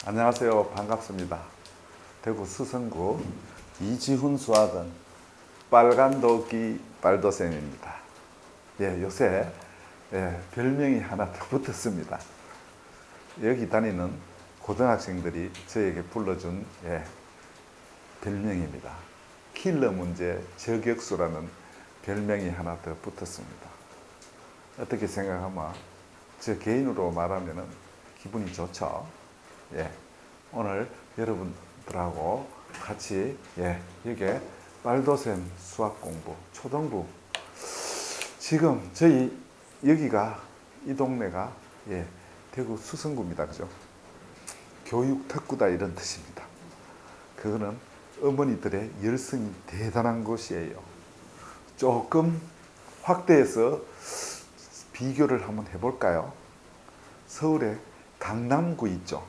안녕하세요. 반갑습니다. 대구 수성구 이지훈 수학원 빨간도끼 빨도쌤입니다. 요새 별명이 하나 더 붙었습니다. 여기 다니는 고등학생들이 저에게 불러준 별명입니다. 킬러 문제 저격수라는 별명이 하나 더 붙었습니다. 어떻게 생각하면 저 개인으로 말하면 기분이 좋죠. 오늘 여러분들하고 같이 여기 빨도쌤 수학 공부 초등부, 지금 저희 여기가 이 동네가 대구 수성구입니다. 그죠? 교육 특구다 이런 뜻입니다. 그거는 어머니들의 열성이 대단한 곳이에요. 조금 확대해서 비교를 한번 해볼까요? 서울의 강남구 있죠.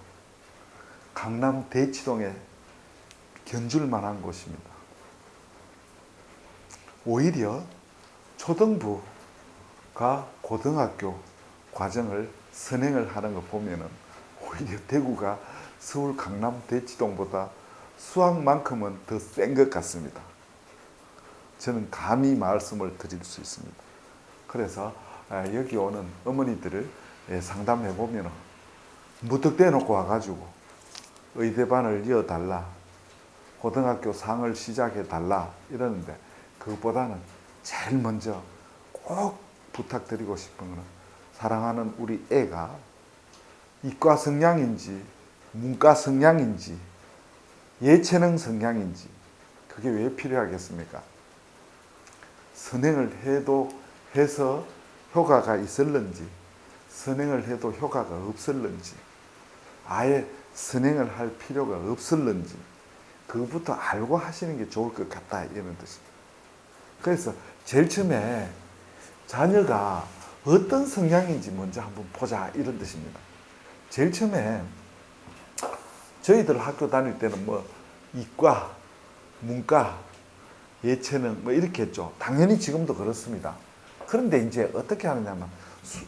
강남 대치동에 견줄 만한 곳입니다. 오히려 초등부가 고등학교 과정을 선행을 하는 거 보면은 오히려 대구가 서울 강남 대치동보다 수학만큼은 더 센 것 같습니다. 저는 감히 말씀을 드릴 수 있습니다. 그래서 여기 오는 어머니들을 상담해 보면 무턱대어 놓고 와가지고 의대반을 이어달라, 고등학교 상을 시작해달라 이러는데, 그것보다는 제일 먼저 꼭 부탁드리고 싶은 거는 사랑하는 우리 애가 이과 성향인지 문과 성향인지 예체능 성향인지 그게 왜 필요하겠습니까? 선행을 해서 효과가 있을는지, 선행을 해도 효과가 없을는지, 아예 선행을 할 필요가 없을는지 그것부터 알고 하시는 게 좋을 것 같다 이런 뜻입니다. 그래서 제일 처음에 자녀가 어떤 성향인지 먼저 한번 보자 이런 뜻입니다. 제일 처음에 저희들 학교 다닐 때는 뭐 이과, 문과, 예체능 뭐 이렇게 했죠. 당연히 지금도 그렇습니다. 그런데 이제 어떻게 하느냐면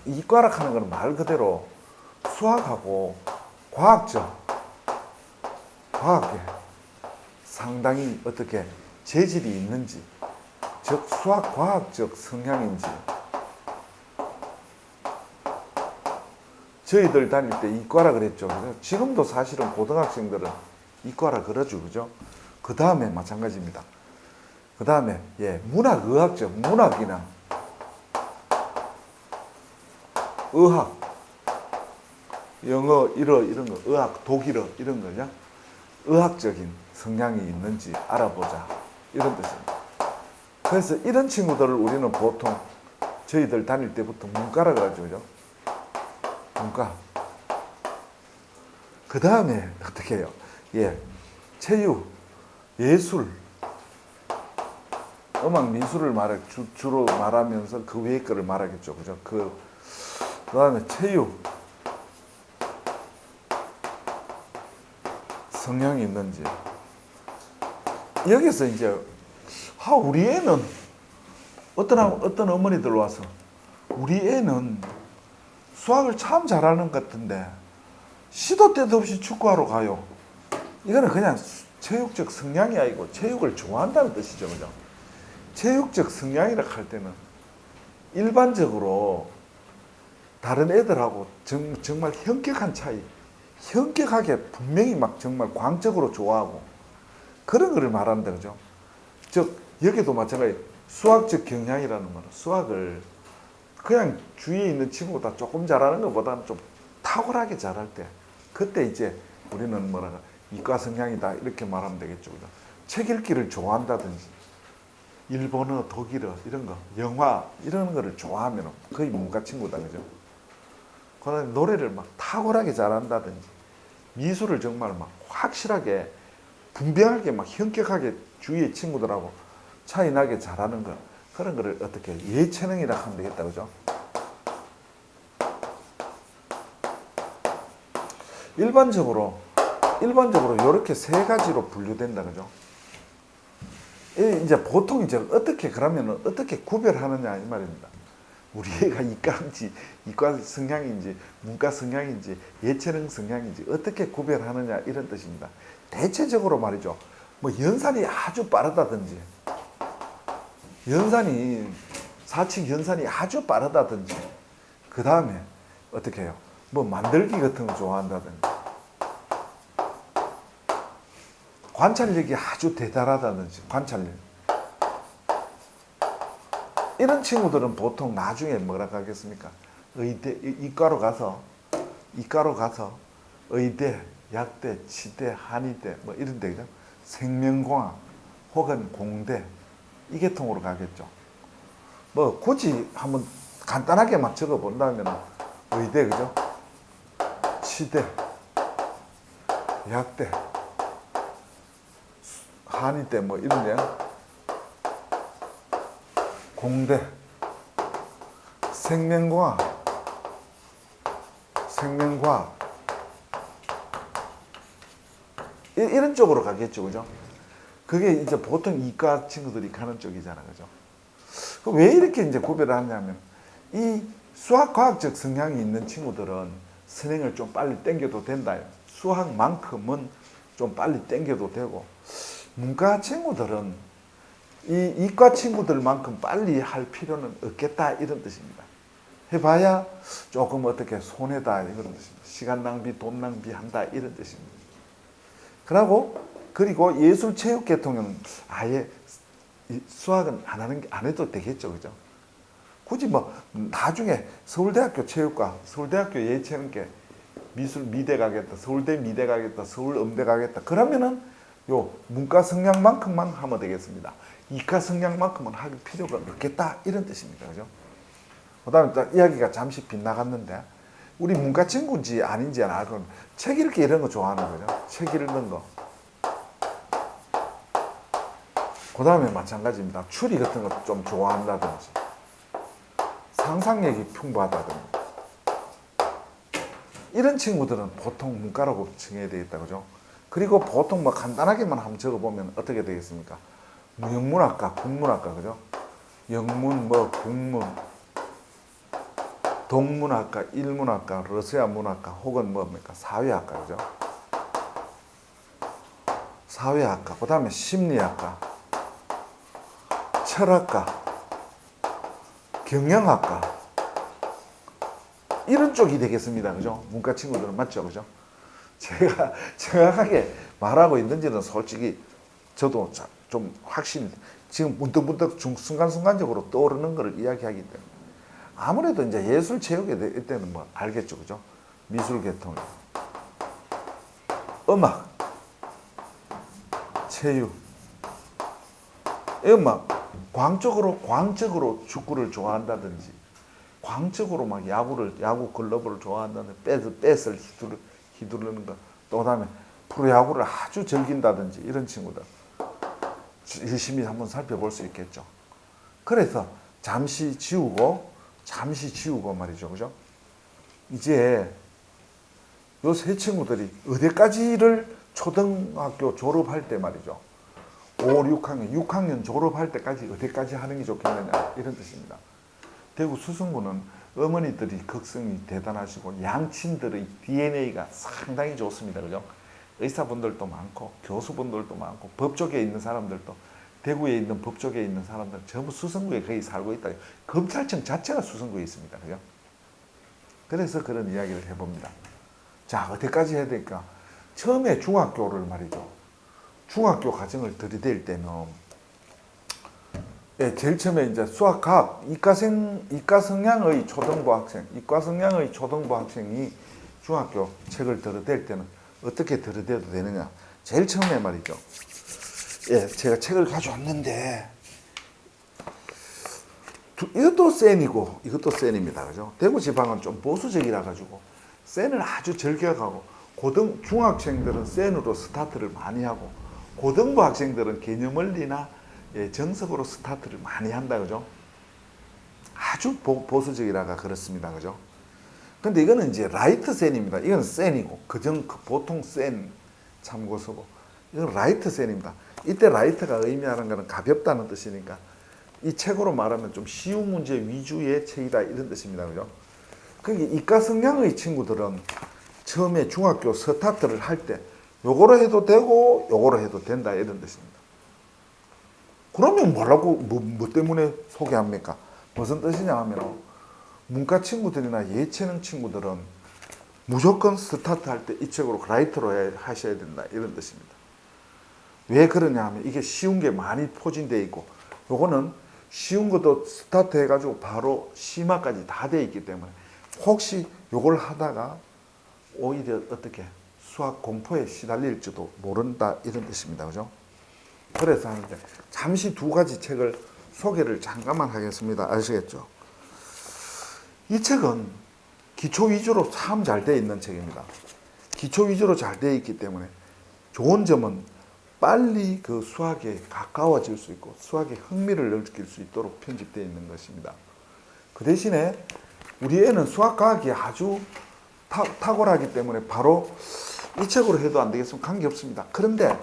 이과라 하는 건 말 그대로 수학하고 과학에 상당히 어떻게 재질이 있는지, 즉 수학 과학적 성향인지. 저희들 다닐 때 이과라 그랬죠. 그래서 지금도 사실은 고등학생들은 이과라 그러죠. 그죠? 그 다음에 마찬가지입니다. 그 다음에 문학의학적, 문학이나 의학, 영어 이런 거, 의학, 독일어 이런 거냐, 의학적인 성향이 있는지 알아보자 이런 뜻입니다. 그래서 이런 친구들을 우리는 보통 저희들 다닐 때부터 문과라 그러죠. 그죠? 문과. 그 다음에 어떻게 해요? 체육, 예술, 음악, 미술을 주로 말하면서 그 외의 거를 말하겠죠. 그죠? 그 다음에 체육, 성향이 있는지. 여기서 이제 우리 애는 어떤 어머니들 와서 우리 애는 수학을 참 잘하는 것 같은데 시도 때도 없이 축구하러 가요. 이거는 그냥 체육적 성향이 아니고 체육을 좋아한다는 뜻이죠. 그죠? 체육적 성향이라 할 때는 일반적으로 다른 애들하고 정말 현격한 차이, 현격하게 분명히 막 정말 광적으로 좋아하고 그런 거를 말하는데, 그죠? 즉 여기도 마찬가지 수학적 경향이라는 말은 수학을 그냥 주위에 있는 친구보다 조금 잘하는 것보다는 좀 탁월하게 잘할 때, 그때 이제 우리는 이과 성향이다 이렇게 말하면 되겠죠. 그죠? 책 읽기를 좋아한다든지 일본어, 독일어 이런 거, 영화 이런 거를 좋아하면 거의 문과 친구다. 그죠? 그다음에 노래를 막 탁월하게 잘한다든지 미술을 정말 막 확실하게 분명하게 막 현격하게 주위의 친구들하고 차이 나게 잘하는 거, 그런 거를 어떻게 예체능이라 하면 되겠다. 그죠? 일반적으로 이렇게 세 가지로 분류된다. 그죠? 이제 보통 이제 어떻게 그러면 어떻게 구별하느냐 이 말입니다. 우리 애가 이과인지 이과 성향인지 문과 성향인지 예체능 성향인지 어떻게 구별하느냐 이런 뜻입니다. 대체적으로 말이죠. 뭐 연산이 아주 빠르다든지 연산이 사칙 연산이 아주 빠르다든지 그 다음에 어떻게 해요? 뭐 만들기 같은 거 좋아한다든지 관찰력이 아주 대단하다든지 관찰력 이런 친구들은 보통 나중에 뭐라 하겠습니까? 의대 이과로 가서 의대, 약대, 치대, 한의대 뭐 이런 데죠. 생명공학 혹은 공대 이 계통으로 가겠죠. 뭐 굳이 한번 간단하게만 적어 본다면 의대 그죠? 치대, 약대, 한의대 뭐 이런 데 공대, 생명과학 이런 쪽으로 가겠죠, 그죠? 그게 이제 보통 이과 친구들이 가는 쪽이잖아요, 그죠? 왜 이렇게 이제 구별을 하냐면 이 수학과학적 성향이 있는 친구들은 선행을 좀 빨리 땡겨도 된다. 수학만큼은 좀 빨리 땡겨도 되고 문과 친구들은 이 이과 친구들만큼 빨리 할 필요는 없겠다 이런 뜻입니다. 해봐야 조금 어떻게 손해다 이런 뜻입니다. 시간 낭비, 돈 낭비한다 이런 뜻입니다. 그리고 예술 체육 계통은 아예 수학은 안 해도 되겠죠, 그죠? 굳이 뭐 나중에 서울대학교 체육과, 서울대학교 예체능계, 미술 미대 가겠다, 서울대 미대 가겠다, 서울 음대 가겠다. 그러면은 요 문과 성향만큼만 하면 되겠습니다. 이과 성향만큼은 할 필요가 없겠다 이런 뜻입니다, 그죠? 그다음에 이야기가 잠시 빗나갔는데 우리 문과 친구인지 아닌지 알고 책 읽기 이런 거 좋아하는 거죠. 책 읽는 거. 그다음에 마찬가지입니다. 추리 같은 거 좀 좋아한다든지 상상력이 풍부하다든지 이런 친구들은 보통 문과라고 칭해야 되겠다, 그죠? 그리고 보통 뭐 간단하게만 한번 적어보면 어떻게 되겠습니까? 영문학과, 국문학과, 그죠? 영문, 뭐 국문, 동문학과, 일문학과, 러시아 문학과, 혹은 뭡니까? 사회학과, 그죠? 사회학과, 그 다음에 심리학과, 철학과, 경영학과 이런 쪽이 되겠습니다, 그죠? 문과 친구들은 맞죠, 그죠? 제가 정확하게 말하고 있는지는 솔직히 저도 좀 확신 지금 문득문득 순간순간적으로 떠오르는 것을 이야기하기 때문에 아무래도 이제 예술 체육에 될 때는 뭐 알겠죠, 그죠? 미술 계통, 음악, 체육, 음악, 광적으로 축구를 좋아한다든지, 광적으로 막 야구 글러브를 좋아한다든지, 뱃을 휘두르는 거, 또 다음에 프로야구를 아주 즐긴다든지 이런 친구들 열심히 한번 살펴볼 수 있겠죠. 그래서 잠시 지우고 말이죠, 그죠? 이제 요 세 친구들이 어디까지를 초등학교 졸업할 때 말이죠. 5, 6학년 졸업할 때까지 어디까지 하는 게 좋겠느냐 이런 뜻입니다. 대구 수성구는 어머니들이 극성이 대단하시고 양친들의 DNA가 상당히 좋습니다, 그죠? 의사분들도 많고 교수분들도 많고 법조계에 있는 사람들도 대구에 있는 법조계에 있는 사람들 전부 수성구에 거의 살고 있다. 검찰청 자체가 수성구에 있습니다, 그죠? 그래서 그런 이야기를 해봅니다. 자, 어디까지 해야 될까? 처음에 중학교를 말이죠. 중학교 과정을 들이댈 때는 제일 처음에 이제 수학과학 이과 성향의 초등부 학생이 중학교 책을 들이댈 때는 어떻게 들이대도 되느냐? 제일 처음에 말이죠. 제가 책을 가져왔는데 이것도 센이고 이것도 센입니다, 그죠? 대구 지방은 좀 보수적이라 가지고 센을 아주 절격하고 중학생들은 센으로 스타트를 많이 하고 고등부 학생들은 개념원리나 정석으로 스타트를 많이 한다, 그죠? 아주 보수적이라가 그렇습니다, 그죠? 근데 이거는 이제 라이트 센입니다. 이건 센이고 보통 센 참고서고 이건 라이트 센입니다. 이때 라이트가 의미하는 것은 가볍다는 뜻이니까 이 책으로 말하면 좀 쉬운 문제 위주의 책이다 이런 뜻입니다. 그죠? 그러니까 이과 성향의 친구들은 처음에 중학교 스타트를 할 때 요거로 해도 되고 요거로 해도 된다 이런 뜻입니다. 그러면 뭐라고 뭐 때문에 소개합니까? 무슨 뜻이냐 하면 문과 친구들이나 예체능 친구들은 무조건 스타트 할 때 이 책으로 라이트로 하셔야 된다 이런 뜻입니다. 왜 그러냐 하면 이게 쉬운 게 많이 포진되어 있고 요거는 쉬운 것도 스타트 해가지고 바로 심화까지 다 되어 있기 때문에 혹시 요걸 하다가 오히려 어떻게 수학 공포에 시달릴지도 모른다 이런 뜻입니다. 그죠? 그래서 하는데 잠시 두 가지 책을 소개를 잠깐만 하겠습니다. 아시겠죠? 이 책은 기초 위주로 참 잘 되어 있는 책입니다. 기초 위주로 잘 되어 있기 때문에 좋은 점은 빨리 그 수학에 가까워질 수 있고 수학에 흥미를 느낄 수 있도록 편집되어 있는 것입니다. 그 대신에 우리 애는 수학 과학이 아주 탁월하기 때문에 바로 이 책으로 해도 안 되겠으면 관계없습니다. 그런데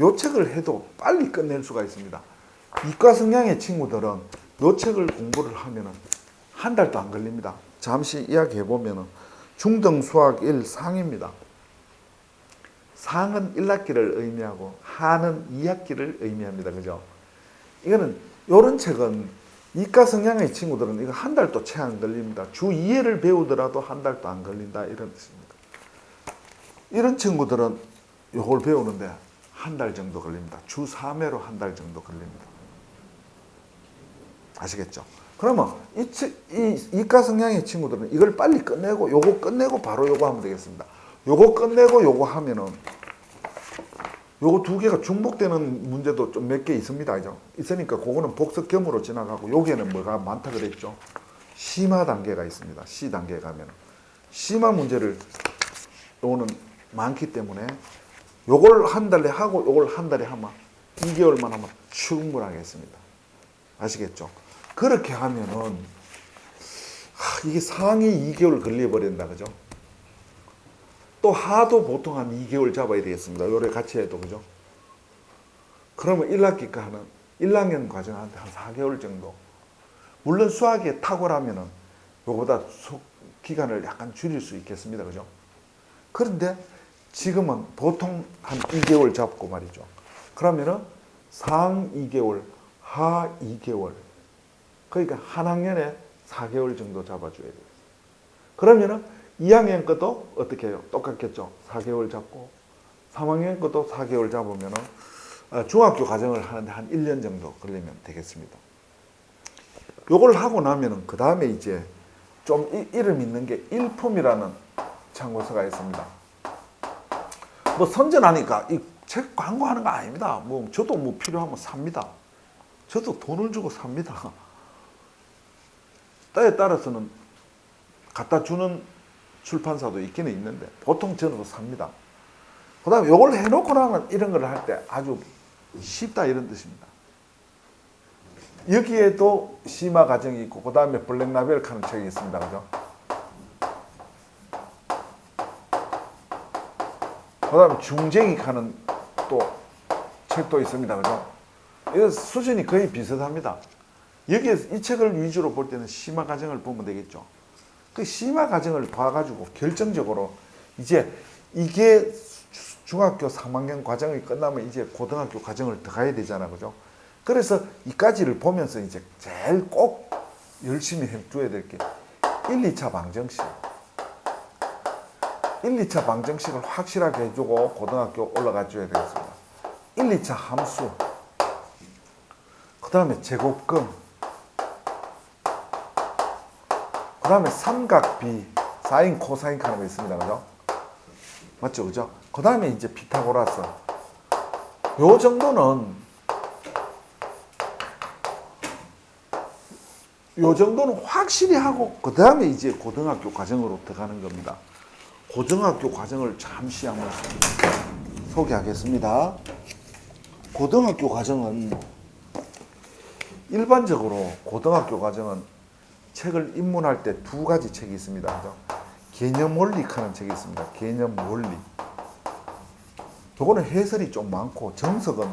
이 책을 해도 빨리 끝낼 수가 있습니다. 이과 성향의 친구들은 이 책을 공부를 하면 한 달도 안 걸립니다. 잠시 이야기해 보면 중등 수학 1 상입니다. 상은 1학기를 의미하고 하는 2학기를 의미합니다. 그죠? 이거는 이런 책은 이과 성향의 친구들은 이거 한 달도 채 안 걸립니다. 주 2회를 배우더라도 한 달도 안 걸린다 이런 뜻입니다. 이런 친구들은 이걸 배우는데 한 달 정도 걸립니다. 주 3회로 한 달 정도 걸립니다. 아시겠죠? 그러면 이 이과 성향의 친구들은 이걸 빨리 끝내고 요거 끝내고 바로 요거 하면 되겠습니다. 요거 끝내고 요거 하면은 요거 두 개가 중복되는 문제도 좀 몇 개 있습니다. 그죠? 있으니까 그거는 복습겸으로 지나가고 여기에는 뭐가 많다 그랬죠? 심화 단계가 있습니다. C 단계에 가면 심화 문제를 요거는 많기 때문에 요걸 한 달에 하고 요걸 한 달에 하면 2개월만 하면 충분하겠습니다. 아시겠죠? 그렇게 하면은 이게 상이 2개월 걸려버린다. 그죠? 또 하도 보통 한 2개월 잡아야 되겠습니다. 요래 같이 해도. 그죠? 그러면 1학기가 하는 1학년 과정한테 한 4개월 정도. 물론 수학에 탁월하면은 요거보다 기간을 약간 줄일 수 있겠습니다. 그죠? 그런데 지금은 보통 한 2개월 잡고 말이죠. 그러면은 상 2개월, 하 2개월. 그러니까 한 학년에 4개월 정도 잡아줘야 돼요. 그러면은 2학년 것도 어떻게 해요? 똑같겠죠. 4개월 잡고 3학년 것도 4개월 잡으면은 중학교 과정을 하는데 한 1년 정도 걸리면 되겠습니다. 요걸 하고 나면은 그 다음에 이제 좀 이름 있는 게 일품이라는 참고서가 있습니다. 뭐 선전하니까 이 책 광고하는 거 아닙니다. 뭐 저도 뭐 필요하면 삽니다. 저도 돈을 주고 삽니다. 때에 따라서는 갖다 주는 출판사도 있기는 있는데 보통 저는 삽니다. 그 다음에 이걸 해놓고 나면 이런 걸 할 때 아주 쉽다 이런 뜻입니다. 여기에도 심화 과정이 있고 그 다음에 블랙라벨 하는 책이 있습니다. 그죠? 그 다음에 중쟁이 하는 또 책도 있습니다. 그죠? 이 수준이 거의 비슷합니다. 여기에 이 책을 위주로 볼 때는 심화 과정을 보면 되겠죠. 그 심화 과정을 봐가지고 결정적으로 이제 이게 중학교 3학년 과정이 끝나면 이제 고등학교 과정을 더 가야 되잖아. 그죠? 그래서 이까지를 보면서 이제 제일 꼭 열심히 해줘야 될 게 1, 2차 방정식. 1, 2차 방정식을 확실하게 해주고 고등학교 올라가 줘야 되겠습니다. 1, 2차 함수. 그 다음에 제곱근. 그 다음에 삼각비, 사인, 코사인 하는 거 있습니다. 그죠? 맞죠? 그죠? 그 다음에 이제 피타고라스. 요 정도는 확실히 하고, 그 다음에 이제 고등학교 과정으로 들어가는 겁니다. 고등학교 과정을 잠시 한번 소개하겠습니다. 고등학교 과정은, 일반적으로 고등학교 과정은 책을 입문할 때 두 가지 책이 있습니다. 그죠? 개념 원리 하는 책이 있습니다. 개념 원리. 요거는 해설이 좀 많고 정석은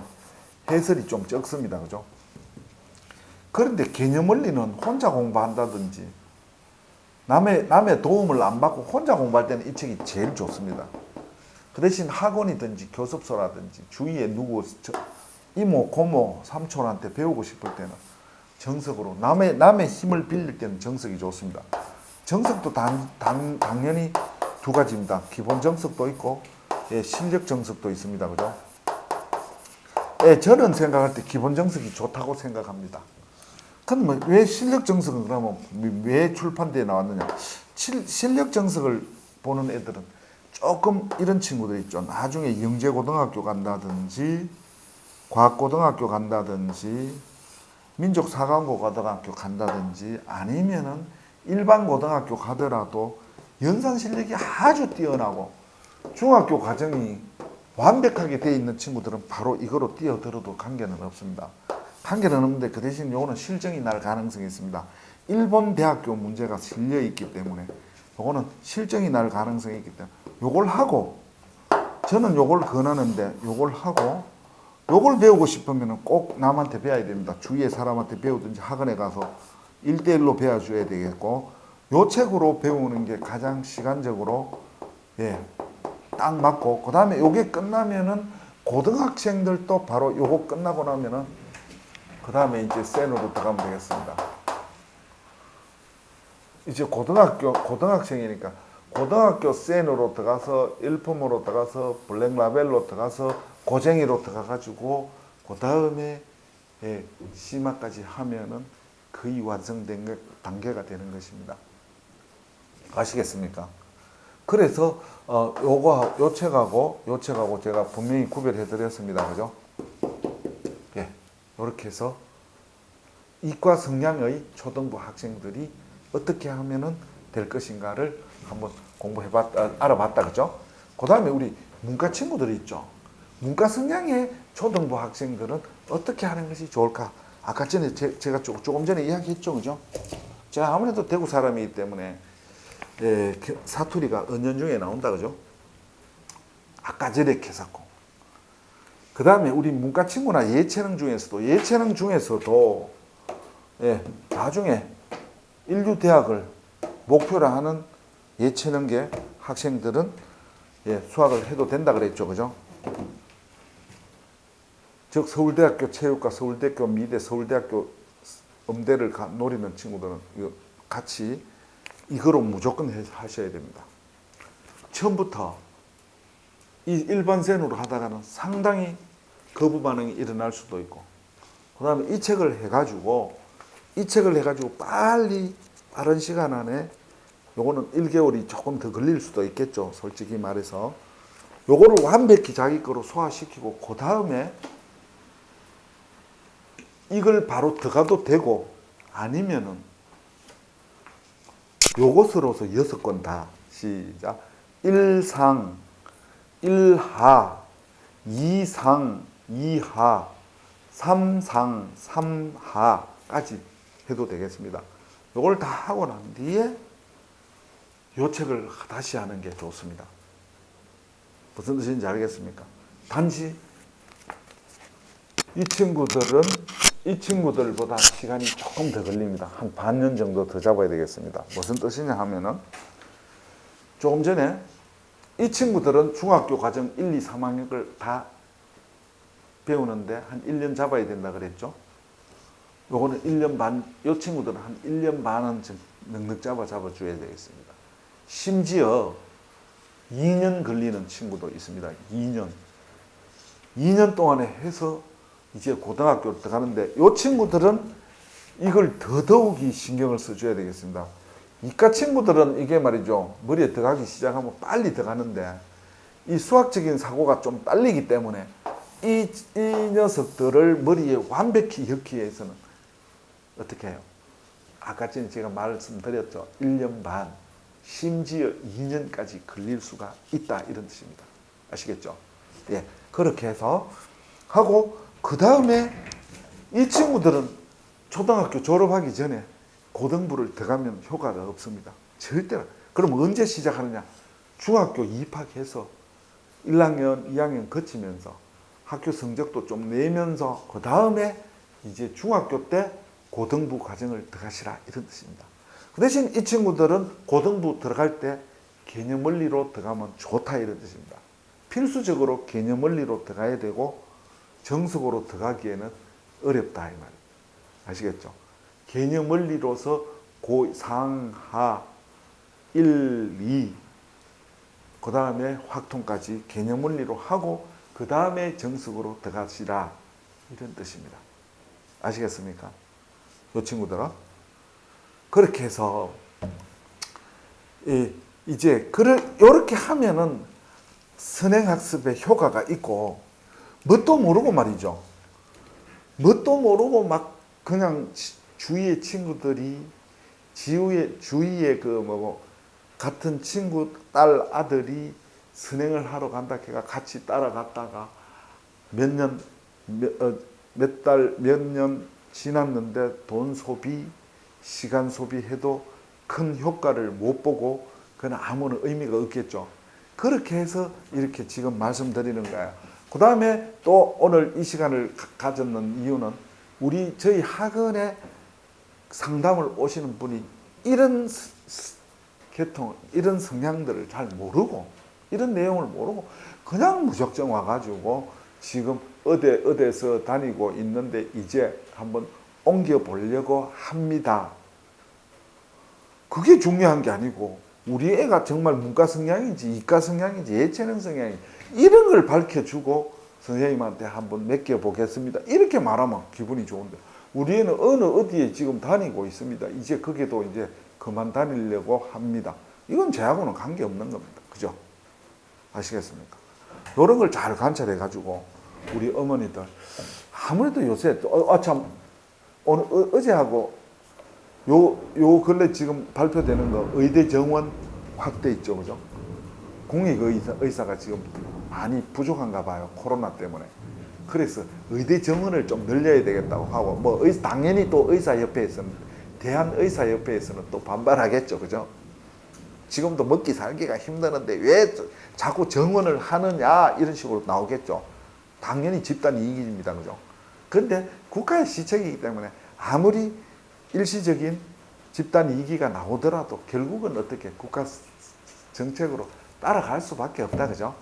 해설이 좀 적습니다. 그죠? 그런데 개념 원리는 혼자 공부한다든지 남의 도움을 안 받고 혼자 공부할 때는 이 책이 제일 좋습니다. 그 대신 학원이든지 교습소라든지 주위에 누구 이모, 고모, 삼촌한테 배우고 싶을 때는 정석으로 남의 힘을 빌릴 때는 정석이 좋습니다. 정석도 당연히 두 가지입니다. 기본 정석도 있고 예, 실력 정석도 있습니다. 그죠? 예, 저는 생각할 때 기본 정석이 좋다고 생각합니다. 그럼 왜 실력 정석은 그러면 왜 출판대에 나왔느냐? 실력 정석을 보는 애들은 조금 이런 친구들 있죠. 나중에 영재고등학교 간다든지 과학고등학교 간다든지 민족사관고등학교 간다든지 아니면은 일반 고등학교 가더라도 연산 실력이 아주 뛰어나고 중학교 과정이 완벽하게 되어 있는 친구들은 바로 이거로 뛰어들어도 관계는 없습니다. 관계는 없는데 그 대신 요거는 실정이 날 가능성이 있습니다. 일본 대학교 문제가 실려 있기 때문에 요거는 실정이 날 가능성이 있기 때문에 요걸 하고 저는 요걸 권하는데 요걸 하고 요걸 배우고 싶으면 꼭 남한테 배워야 됩니다. 주위의 사람한테 배우든지 학원에 가서 1대1로 배워줘야 되겠고 요 책으로 배우는 게 가장 시간적으로 예, 딱 맞고 그 다음에 요게 끝나면은 고등학생들도 바로 요거 끝나고 나면은 그 다음에 이제 센으로 들어가면 되겠습니다. 이제 고등학생이니까 고등학교 센으로 들어가서 일품으로 들어가서 블랙라벨로 들어가서 고쟁이로 들어가가지고 그 다음에 예, 심화까지 하면은 거의 완성된 단계가 되는 것입니다. 아시겠습니까? 그래서 요 책하고 제가 분명히 구별해 드렸습니다. 그죠? 예. 이렇게 해서 이과 성향의 초등부 학생들이 어떻게 하면은 될 것인가를 한번 알아봤다. 그죠? 그 다음에 우리 문과 친구들이 있죠. 문과 성향의 초등부 학생들은 어떻게 하는 것이 좋을까? 아까 전에 제가 조금 전에 이야기했죠. 그죠? 제가 아무래도 대구 사람이기 때문에 예, 사투리가 은연중에 나온다. 그죠? 아까 전에 했었고. 그 다음에 우리 문과 친구나 예체능 중에서도 예, 나중에 인류대학을 목표로 하는 예체능계 학생들은 예, 수학을 해도 된다 그랬죠. 그죠? 즉 서울대학교 체육과 서울대학교 미대, 서울대학교 음대를 노리는 친구들은 같이 이거로 무조건 하셔야 됩니다. 처음부터 이 일반생으로 하다가는 상당히 거부 반응이 일어날 수도 있고 그 다음에 이 책을 해가지고 빨리 빠른 시간 안에 요거는 1개월이 조금 더 걸릴 수도 있겠죠. 솔직히 말해서 요거를 완벽히 자기 거로 소화시키고 그 다음에 이걸 바로 들어가도 되고 아니면은 요것으로서 6권 다 시작 1상 1하 2상 2하 3상 3하까지 해도 되겠습니다. 요걸 다 하고 난 뒤에 요 책을 다시 하는 게 좋습니다. 무슨 뜻인지 알겠습니까? 단지 이 친구들보다 시간이 조금 더 걸립니다. 한 반년 정도 더 잡아야 되겠습니다. 무슨 뜻이냐 하면은 조금 전에 이 친구들은 중학교 과정 1, 2, 3학년을 다 배우는데 한 1년 잡아야 된다 그랬죠. 요거는 1년 반, 요 친구들은 한 1년 반은 좀 넉넉 잡아줘야 되겠습니다. 심지어 2년 걸리는 친구도 있습니다. 2년 동안에 해서 이제 고등학교로 들어가는데 요 친구들은 이걸 더더욱이 신경을 써줘야 되겠습니다. 이과 친구들은 이게 말이죠. 머리에 들어가기 시작하면 빨리 들어가는데 이 수학적인 사고가 좀 딸리기 때문에 이 녀석들을 머리에 완벽히 넣기 위해서는 어떻게 해요? 아까 전에 제가 말씀드렸죠. 1년 반, 심지어 2년까지 걸릴 수가 있다. 이런 뜻입니다. 아시겠죠? 예, 그렇게 해서 하고 그 다음에 이 친구들은 초등학교 졸업하기 전에 고등부를 들어가면 효과가 없습니다. 절대로. 그럼 언제 시작하느냐? 중학교 입학해서 1학년, 2학년 거치면서 학교 성적도 좀 내면서 그 다음에 이제 중학교 때 고등부 과정을 들어가시라 이런 뜻입니다. 그 대신 이 친구들은 고등부 들어갈 때 개념 원리로 들어가면 좋다 이런 뜻입니다. 필수적으로 개념 원리로 들어가야 되고 정석으로 들어가기에는 어렵다 이 말이에요. 아시겠죠? 개념 원리로서 고3, 하, 1, 2, 그 다음에 확통까지 개념 원리로 하고 그 다음에 정석으로 들어가시라 이런 뜻입니다. 아시겠습니까? 이 친구들은 그렇게 해서 이제 이렇게 하면은 선행학습에 효과가 있고 뭣도 모르고 말이죠. 뭣도 모르고 막 그냥 주위의 친구들이 주위에 같은 친구 딸 아들이 선행을 하러 간다 걔가 같이 따라갔다가 몇 달 몇 년 지났는데 돈 소비 시간 소비해도 큰 효과를 못 보고 그건 아무런 의미가 없겠죠. 그렇게 해서 이렇게 지금 말씀드리는 거예요. 그 다음에 또 오늘 이 시간을 가졌는 이유는 저희 학원에 상담을 오시는 분이 이런 이런 성향들을 잘 모르고 이런 내용을 모르고 그냥 무작정 와가지고 지금 어디에서 다니고 있는데 이제 한번 옮겨 보려고 합니다. 그게 중요한 게 아니고 우리 애가 정말 문과 성향인지 이과 성향인지 예체능 성향인지 이런 걸 밝혀주고 선생님한테 한번 맡겨보겠습니다. 이렇게 말하면 기분이 좋은데 우리 애는 어디에 지금 다니고 있습니다. 이제 거기도 이제 그만 다니려고 합니다. 이건 저하고는 관계없는 겁니다. 그죠? 아시겠습니까? 이런 걸 잘 관찰해가지고 우리 어머니들 아무래도 요새 참 오늘 어제하고 요 근래 지금 발표되는 거 의대 정원 확대 있죠, 그죠? 공익 의사가 지금 많이 부족한가 봐요, 코로나 때문에. 그래서 의대 정원을 좀 늘려야 되겠다고 하고 당연히 또 의사협회에서는 대한의사협회에서는 또 반발하겠죠, 그죠? 지금도 먹기 살기가 힘드는데 왜 자꾸 정원을 하느냐 이런 식으로 나오겠죠. 당연히 집단 이익입니다, 그죠? 그런데 국가의 시책이기 때문에 아무리 일시적인 집단 이익이 나오더라도 결국은 어떻게 국가 정책으로 따라갈 수밖에 없다, 그죠?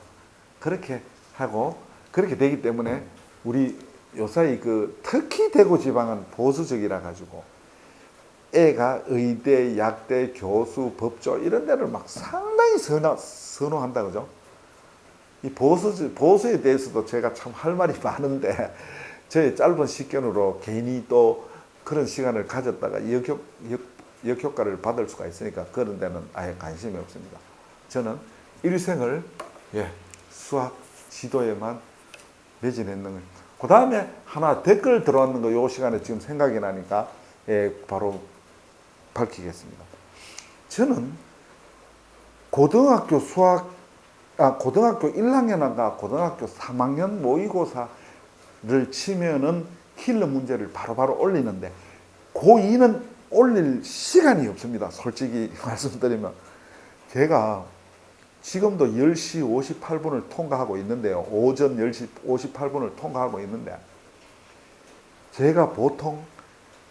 그렇게 하고 그렇게 되기 때문에 우리 요사이 특히 대구 지방은 보수적이라 가지고 애가 의대, 약대, 교수, 법조 이런 데를 막 상당히 선호한다, 그죠? 이 보수에 대해서도 제가 참 할 말이 많은데 저의 짧은 식견으로 괜히 또 그런 시간을 가졌다가 역효과를 받을 수가 있으니까 그런 데는 아예 관심이 없습니다. 저는 일생을 수학 지도에만 매진했는 거예요. 그 다음에 하나 댓글 들어왔는 거 요 시간에 지금 생각이 나니까 바로 밝히겠습니다. 저는 고등학교 1학년인가 고등학교 3학년 모의고사를 치면은 킬러 문제를 바로바로 올리는데 고2는 올릴 시간이 없습니다. 솔직히 말씀드리면 제가 지금도 10시 58분을 통과하고 있는데요. 오전 10시 58분을 통과하고 있는데 제가 보통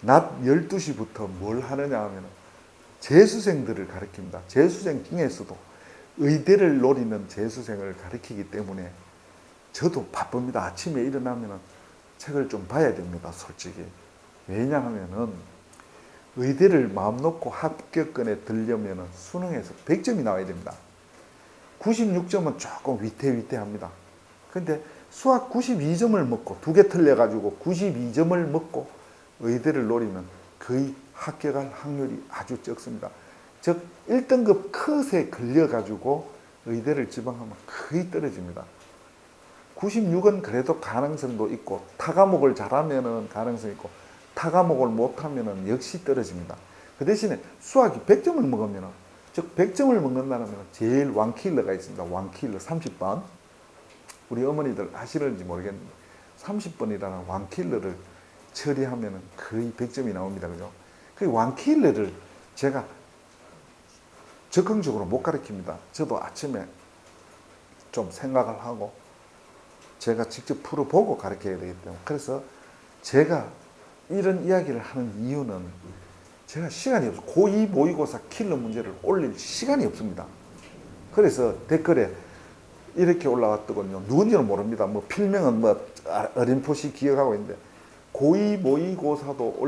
낮 12시부터 뭘 하느냐 하면 재수생들을 가르칩니다. 재수생 중에서도 의대를 노리는 재수생을 가르치기 때문에 저도 바쁩니다. 아침에 일어나면 책을 좀 봐야 됩니다. 솔직히. 왜냐하면은 의대를 마음 놓고 합격권에 들려면 수능에서 100점이 나와야 됩니다. 96점은 조금 위태위태합니다. 근데 수학 92점을 먹고 두 개 틀려가지고 92점을 먹고 의대를 노리면 거의 합격할 확률이 아주 적습니다. 즉 1등급 컷에 걸려가지고 의대를 지방하면 거의 떨어집니다. 96은 그래도 가능성도 있고 타과목을 잘하면 가능성이 있고 타과목을 못하면 역시 떨어집니다. 그 대신에 수학이 100점을 먹으면 즉 100점을 먹는다면 제일 왕킬러가 있습니다. 왕킬러 30번. 우리 어머니들 아시는지 모르겠는데 30번이라는 왕킬러를 처리하면 거의 100점이 나옵니다. 그죠? 그 왕킬러를 제가 적극적으로 못 가르칩니다. 저도 아침에 좀 생각을 하고 제가 직접 풀어보고 가르쳐야 되기 때문에 그래서 제가 이런 이야기를 하는 이유는 제가 시간이 없어요. 고2 모의고사 킬러 문제를 올릴 시간이 없습니다. 그래서 댓글에 이렇게 올라왔더군요. 누군지는 모릅니다. 뭐 필명은 뭐 어렴풋이 기억하고 있는데, 고2 모의고사도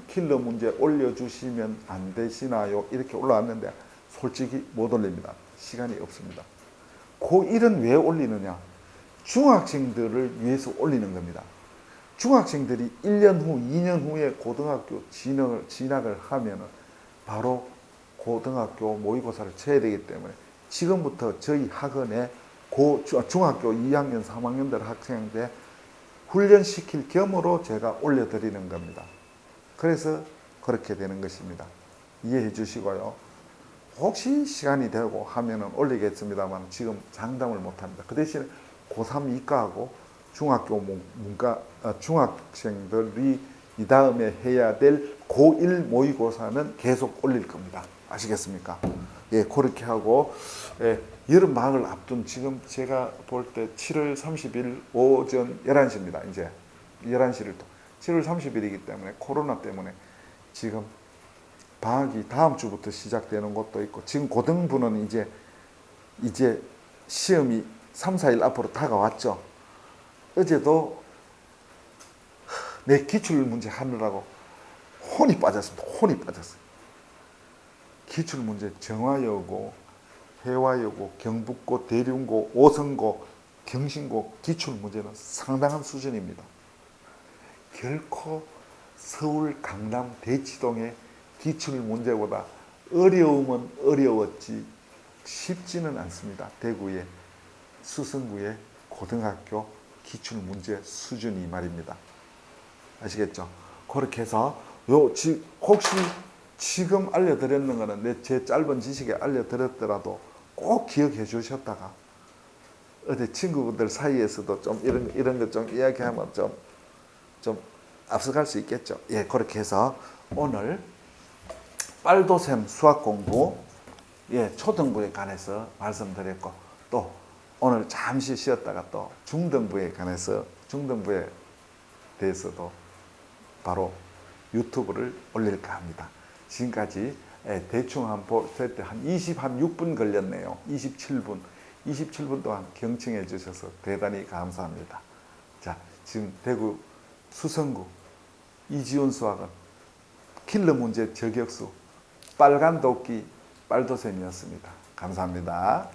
킬러 문제 올려주시면 안 되시나요? 이렇게 올라왔는데 솔직히 못 올립니다. 시간이 없습니다. 고1은 왜 올리느냐? 중학생들을 위해서 올리는 겁니다. 중학생들이 1년 후, 2년 후에 고등학교 진학을 하면은 바로 고등학교 모의고사를 쳐야 되기 때문에 지금부터 저희 학원에 중학교 2학년, 3학년들 학생들 훈련시킬 겸으로 제가 올려드리는 겁니다. 그래서 그렇게 되는 것입니다. 이해해 주시고요. 혹시 시간이 되고 하면은 올리겠습니다만 지금 장담을 못합니다. 그 대신에 고3 이과하고 중학교 중학생들이 이 다음에 해야 될 고1 모의고사는 계속 올릴 겁니다. 아시겠습니까? 예, 그렇게 하고, 예, 여름 방학을 앞둔 지금 제가 볼 때 7월 30일 오전 11시입니다. 이제 11시를 또 7월 30일이기 때문에 코로나 때문에 지금 방학이 다음 주부터 시작되는 것도 있고, 지금 고등부는 이제 시험이 3, 4일 앞으로 다가왔죠. 어제도 내 기출문제 하느라고 혼이 빠졌습니다. 혼이 빠졌어요. 기출문제 정화여고, 해화여고, 경북고, 대륜고, 오성고, 경신고 기출문제는 상당한 수준입니다. 결코 서울, 강남, 대치동의 기출문제보다 어려움은 어려웠지 쉽지는 않습니다. 대구의 수성구의 고등학교 기출문제 수준이 말입니다. 아시겠죠? 그렇게 해서 혹시 지금 알려드렸는 거는 제 짧은 지식에 알려드렸더라도 꼭 기억해 주셨다가 어디 친구분들 사이에서도 좀 이런 것 좀 이야기하면 좀 앞서갈 수 있겠죠. 예, 그렇게 해서 오늘 빨도샘 수학 공부, 예, 초등부에 관해서 말씀드렸고, 또 오늘 잠시 쉬었다가 또 중등부에 대해서도 바로 유튜브를 올릴까 합니다. 지금까지 대충 볼 때 한 26분 걸렸네요. 27분 동안 경청해 주셔서 대단히 감사합니다. 자, 지금 대구 수성구 이지훈 수학은 킬러 문제 저격수 빨간 도끼 빨도샘이었습니다. 감사합니다.